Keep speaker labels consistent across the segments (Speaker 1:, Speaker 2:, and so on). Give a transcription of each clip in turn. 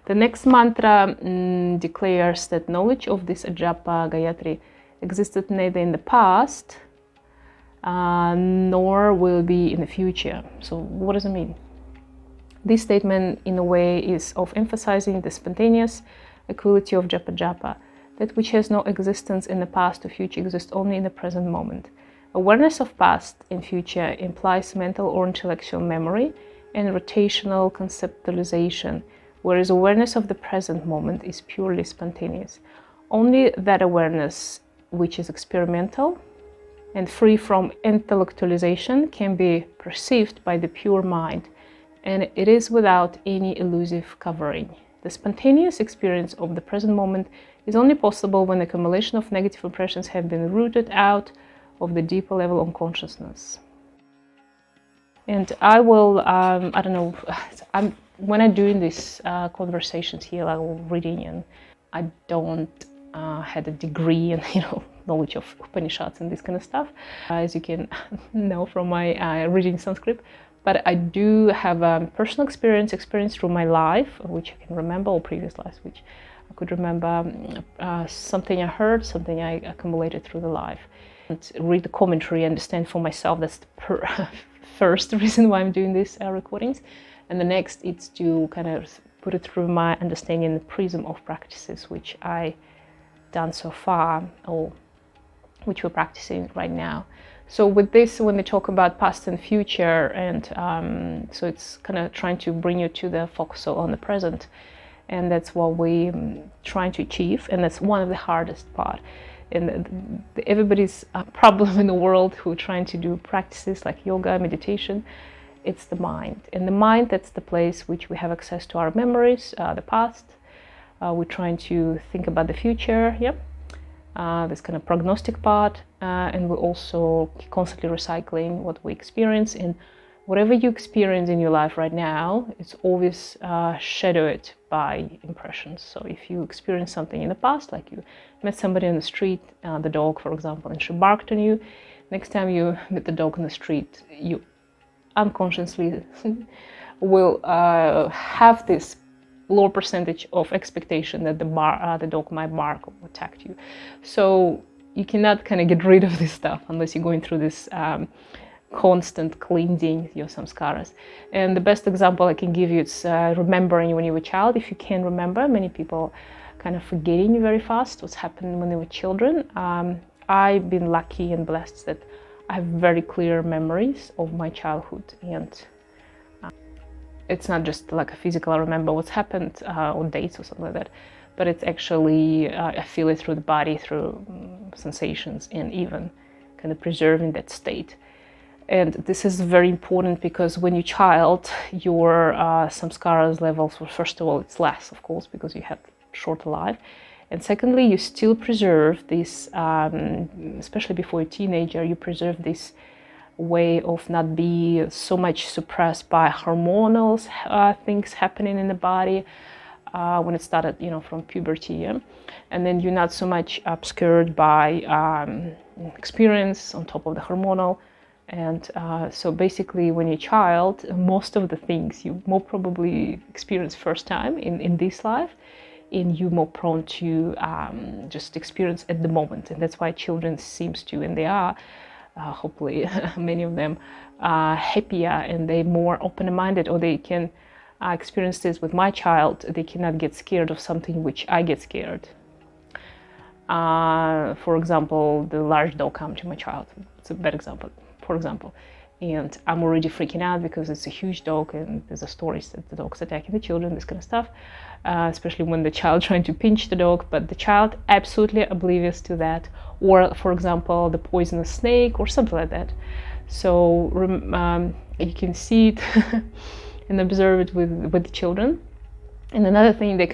Speaker 1: The next mantra declares that knowledge of this Ajapa Gayatri existed neither in the past nor will be in the future. So what does it mean? This statement, in a way, is of emphasizing the spontaneous equality of japa japa, that which has no existence in the past or future exists only in the present moment. Awareness of past and future implies mental or intellectual memory and rotational conceptualization, whereas awareness of the present moment is purely spontaneous. Only that awareness, which is experimental and free from intellectualization, can be perceived by the pure mind, and it is without any elusive covering. The spontaneous experience of the present moment is only possible when the accumulation of negative impressions have been rooted out of the deeper level of consciousness. And I will, I don't know, when I'm doing these conversations here, like reading, and I don't had a degree in, knowledge of Upanishads and this kind of stuff, as you can know from my reading Sanskrit. But I do have a personal experience through my life, which I can remember, or previous lives, which I could remember, something I heard, something I accumulated through the life. And read the commentary, understand for myself. That's the first reason why I'm doing these recordings. And the next is to kind of put it through my understanding in the prism of practices which I done so far, or which we're practicing right now. So with this, when they talk about past and future, and so it's kind of trying to bring you to the focus on the present, and that's what we're trying to achieve, and that's one of the hardest part. And everybody's problem in the world who are trying to do practices like yoga, meditation, it's the mind. And the mind, that's the place which we have access to our memories, the past. We're trying to think about the future, this kind of prognostic part, and we're also constantly recycling what we experience. And whatever you experience in your life right now, it's always shadowed by impressions. So if you experience something in the past, like you met somebody on the street, the dog, for example, and she barked on you, next time you meet the dog on the street, you unconsciously will have this lower percentage of expectation that the dog might bark or attack you. So you cannot kind of get rid of this stuff unless you're going through this constant cleansing your samskaras. And the best example I can give you is remembering when you were a child. If you can remember, many people kind of forgetting very fast what's happened when they were children. I've been lucky and blessed that I have very clear memories of my childhood, and it's not just like a physical, I remember what's happened on dates or something like that, but it's actually, I feel it through the body, through sensations, and even kind of preserving that state. And this is very important because when you're a child, your samskaras levels, well, first of all, it's less, of course, because you have shorter life. And secondly, you still preserve this, especially before you're a teenager, you preserve this way of not be so much suppressed by hormonal things happening in the body when it started, from puberty, and then you're not so much obscured by experience on top of the hormonal. And so basically when you're a child, most of the things you more probably experience first time in this life, and you're more prone to just experience at the moment. And that's why children seems to, and they are, hopefully many of them are happier, and they're more open-minded, or they can experience this with my child. They cannot get scared of something which I get scared. For example, the large dog come to my child. It's a bad example, for example. And I'm already freaking out because it's a huge dog, and there's a stories that the dog's attacking the children, this kind of stuff, especially when the child trying to pinch the dog, but the child absolutely oblivious to that. Or, for example, the poisonous snake or something like that. So you can see it and observe it with the children. And another thing, they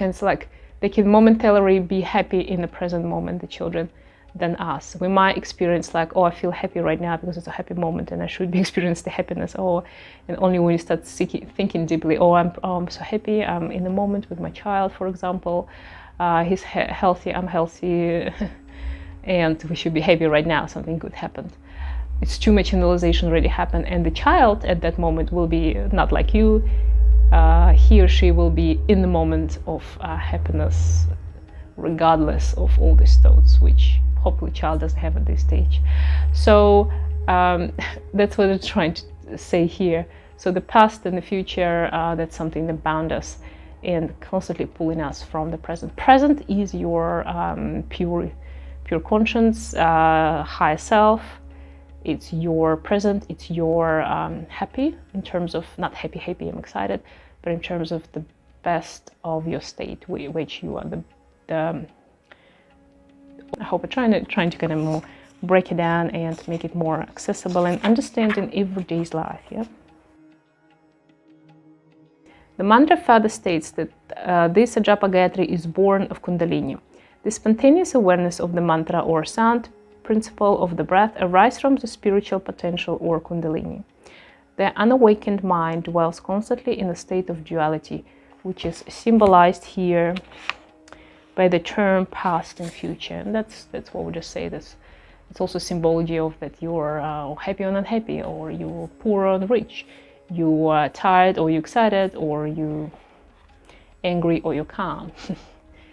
Speaker 1: can momentarily be happy in the present moment, the children, than us. We might experience like, oh, I feel happy right now because it's a happy moment and I should be experiencing the happiness. Oh, and only when you start thinking deeply, oh, I'm so happy, I'm in the moment with my child, for example, he's healthy, I'm healthy, and we should be happy right now, something good happened. It's too much analyzation already happened, and the child at that moment will be not like you. he or she will be in the moment of happiness, regardless of all these thoughts, which hopefully child doesn't have at this stage. So that's what I'm trying to say here. So the past and the future, that's something that bound us and constantly pulling us from the present. Present is your pure conscience, higher self. It's your present, it's your happy, in terms of, not happy, I'm excited, but in terms of the best of your state, which you are I hope I'm trying to kind of more break it down and make it more accessible and understand in everyday's life, yeah? The mantra further states that this Ajapa Gayatri is born of Kundalini. The spontaneous awareness of the mantra or sound principle of the breath arises from the spiritual potential or Kundalini. The unawakened mind dwells constantly in a state of duality, which is symbolized here by the term past and future. And that's what we just say. It's also symbology of that you're happy or unhappy, or you're poor or rich, you are tired or you're excited, or you angry or you're calm,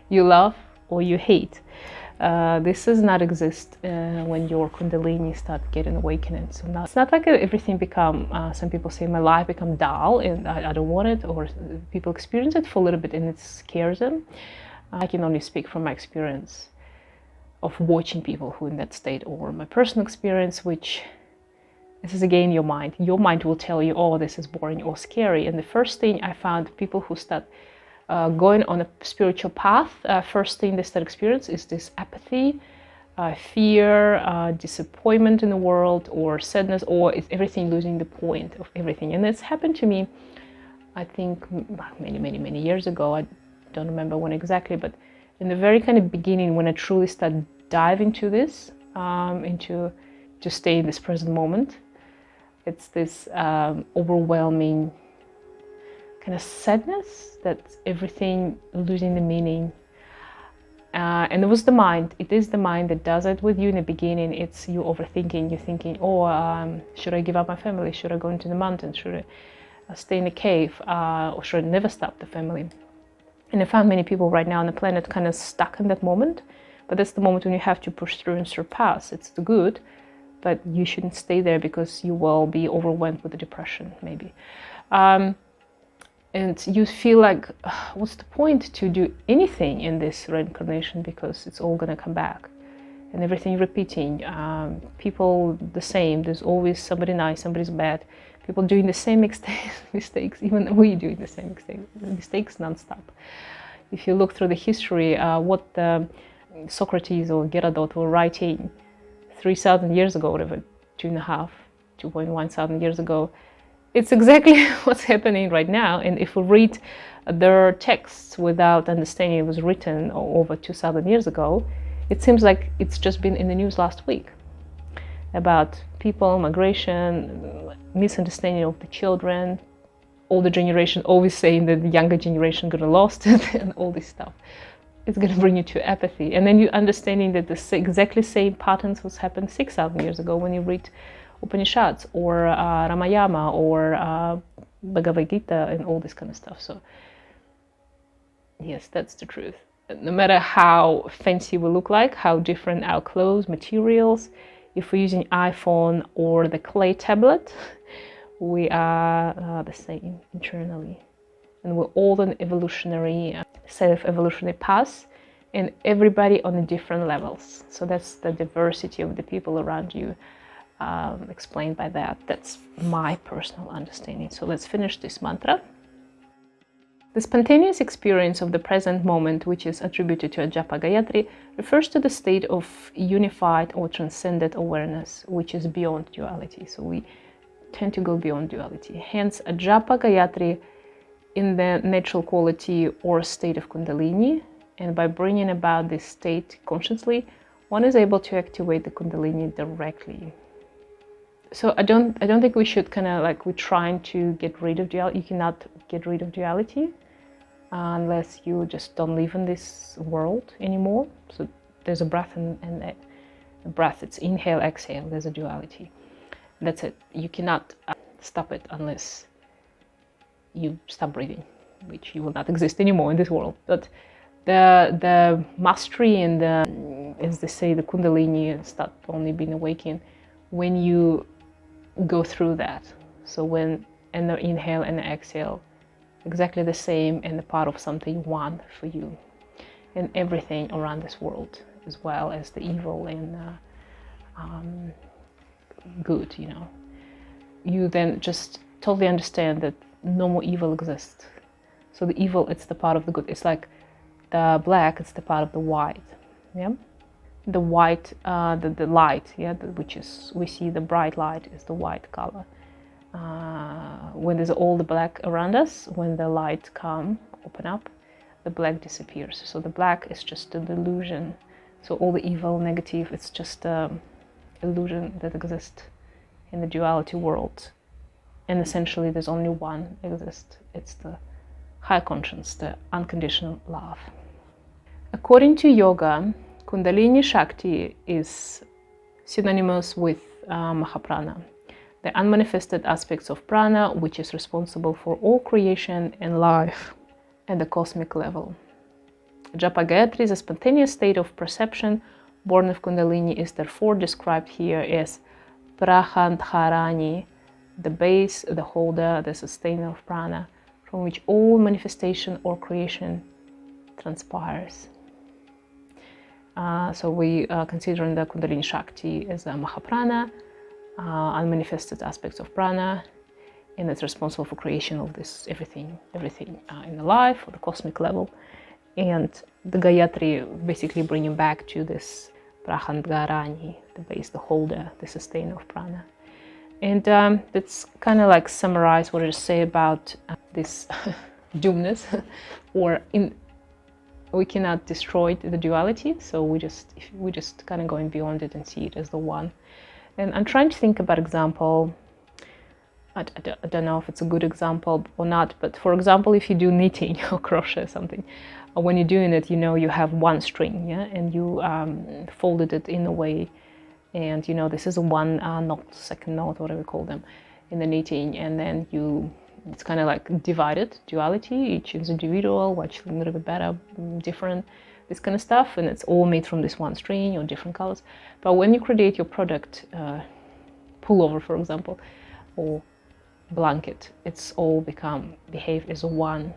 Speaker 1: you love or you hate. This does not exist when your Kundalini start getting awakening. So it's not like everything become, some people say my life become dull and I don't want it, or people experience it for a little bit and it scares them. I can only speak from my experience of watching people who are in that state, or my personal experience, which this is again your mind. Your mind will tell you, oh, this is boring or scary. And the first thing I found, people who start going on a spiritual path, first thing they start experience is this apathy, fear, disappointment in the world, or sadness, or is everything losing the point of everything. And it's happened to me, I think, many years ago. I don't remember when exactly, but in the very kind of beginning, when I truly started dive into this, to stay in this present moment, it's this overwhelming kind of sadness that everything losing the meaning. And it was the mind. It is the mind that does it with you in the beginning. It's you overthinking. You're thinking, oh, should I give up my family? Should I go into the mountains? Should I stay in a cave? Or should I never stop the family? And I found many people right now on the planet kind of stuck in that moment. But that's the moment when you have to push through and surpass. It's the good, but you shouldn't stay there because you will be overwhelmed with the depression, maybe. And you feel like, what's the point to do anything in this reincarnation, because it's all going to come back. And everything repeating. People the same. There's always somebody nice, somebody's bad. People doing the same mistakes, even we doing the same mistakes nonstop. If you look through the history, what Socrates or Herodot were writing 3,000 years ago, whatever, 2.1 thousand years ago, it's exactly what's happening right now. And if we read their texts without understanding it was written over 2,000 years ago, it seems like it's just been in the news last week about people, migration, misunderstanding of the children, older generation always saying that the younger generation gonna lost it, and all this stuff. It's gonna bring you to apathy. And then you understanding that the exactly same patterns was happened 6,000 years ago when you read Upanishads or Ramayana or Bhagavad Gita and all this kind of stuff. So yes, that's the truth. No matter how fancy we look like, how different our clothes, materials, if we're using iPhone or the clay tablet, we are the same internally. And we're all on evolutionary, self-evolutionary paths, and everybody on the different levels. So that's the diversity of the people around you, explained by that. That's my personal understanding. So let's finish this mantra. The spontaneous experience of the present moment, which is attributed to Ajapa Gayatri, refers to the state of unified or transcendent awareness, which is beyond duality. So we tend to go beyond duality. Hence, Ajapa Gayatri in the natural quality or state of Kundalini, and by bringing about this state consciously, one is able to activate the Kundalini directly. So I don't think we should kind of like we're trying to get rid of duality. You cannot get rid of duality unless you just don't live in this world anymore. So there's a breath and a breath. It's inhale, exhale. There's a duality. That's it. You cannot stop it unless you stop breathing, which you will not exist anymore in this world. But the mastery and the, as they say, the Kundalini start only being awakened when you go through that. So when and the inhale and the exhale, exactly the same and the part of something one for you, and everything around this world, as well as the evil and good, you know. You then just totally understand that no more evil exists. So the evil, it's the part of the good. It's like the black, it's the part of the white. Yeah, the white, the light. Yeah, which is, we see the bright light is the white color. When there's all the black around us, when the light open up, the black disappears. So the black is just a delusion. So all the evil, negative, it's just an illusion that exists in the duality world. And essentially there's only one exists. It's the high conscience, the unconditional love. According to yoga, Kundalini Shakti is synonymous with Mahaprana, the unmanifested aspects of prana, which is responsible for all creation and life at the cosmic level. Ajapa Gayatri is a spontaneous state of perception born of Kundalini, is therefore described here as Prahandharani, the base, the holder, the sustainer of prana, from which all manifestation or creation transpires. So we consider the Kundalini Shakti as a Mahaprana, unmanifested aspects of prana, and it's responsible for creation of this everything in the life, or the cosmic level. And the Gayatri basically bringing back to this Prahandharani, the base, the holder, the sustainer of prana. And that's kind of like summarize what I just say about this doomness, or we cannot destroy the duality, so we just kind of going beyond it and see it as the one. And I'm trying to think about example. I don't know if it's a good example or not, but for example, if you do knitting or crochet or something, when you're doing it, you know, you have one string, yeah, and you folded it in a way, and you know, this is a one knot, second knot, whatever we call them, in the knitting, and then it's kind of like divided, duality, each is individual, which a little bit better, different, this kind of stuff, and it's all made from this one string or different colors. But when you create your product, pullover, for example, or blanket, it's all behave as one.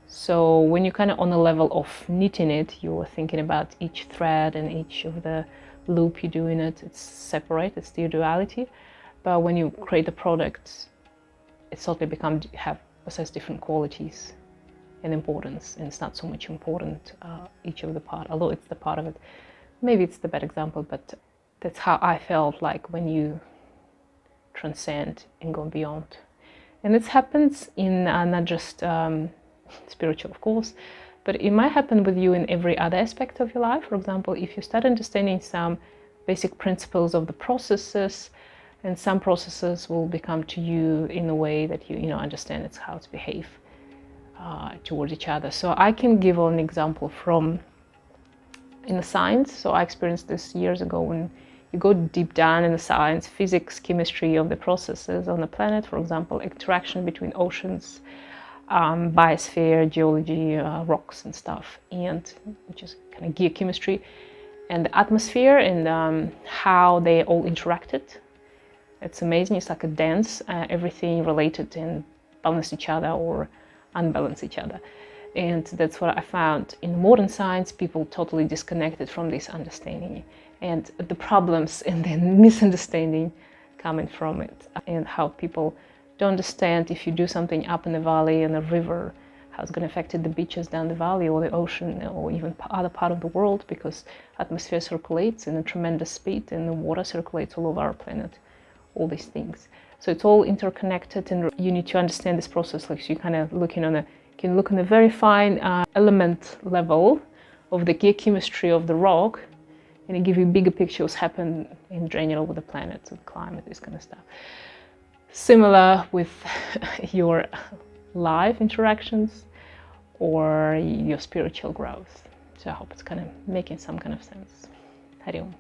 Speaker 1: So when you're kind of on the level of knitting it, you're thinking about each thread and each of the loop you do in it, it's separate, it's the duality. But when you create the product, it suddenly possess different qualities and importance, and it's not so much important each of the part, although it's the part of it. Maybe it's the bad example, but that's how I felt like when you transcend and go beyond. And this happens in not just spiritual, of course, but it might happen with you in every other aspect of your life. For example, if you start understanding some basic principles of the processes, and some processes will become to you in a way that you understand it's how to behave towards each other. So I can give an example from in the science. So I experienced this years ago. When you go deep down in the science, physics, chemistry of the processes on the planet, for example, interaction between oceans, biosphere, geology, rocks and stuff, and which is kind of geochemistry, and the atmosphere, and how they all interacted. It's amazing. It's like a dance, everything related and balance each other or unbalance each other. And that's what I found in modern science. People totally disconnected from this understanding, and the problems and the misunderstanding coming from it, and how people don't understand if you do something up in the valley in a river, how it's going to affect the beaches down the valley or the ocean or even other part of the world, because atmosphere circulates in a tremendous speed and the water circulates all over our planet, all these things. So it's all interconnected, and you need to understand this process. Like, so you kind of can look on a very fine element level of the geochemistry of the rock, and it give you a bigger picture of what's happened in general with the planet, the climate, this kind of stuff. Similar with your life interactions or your spiritual growth. So I hope it's kind of making some kind of sense. Hari Om.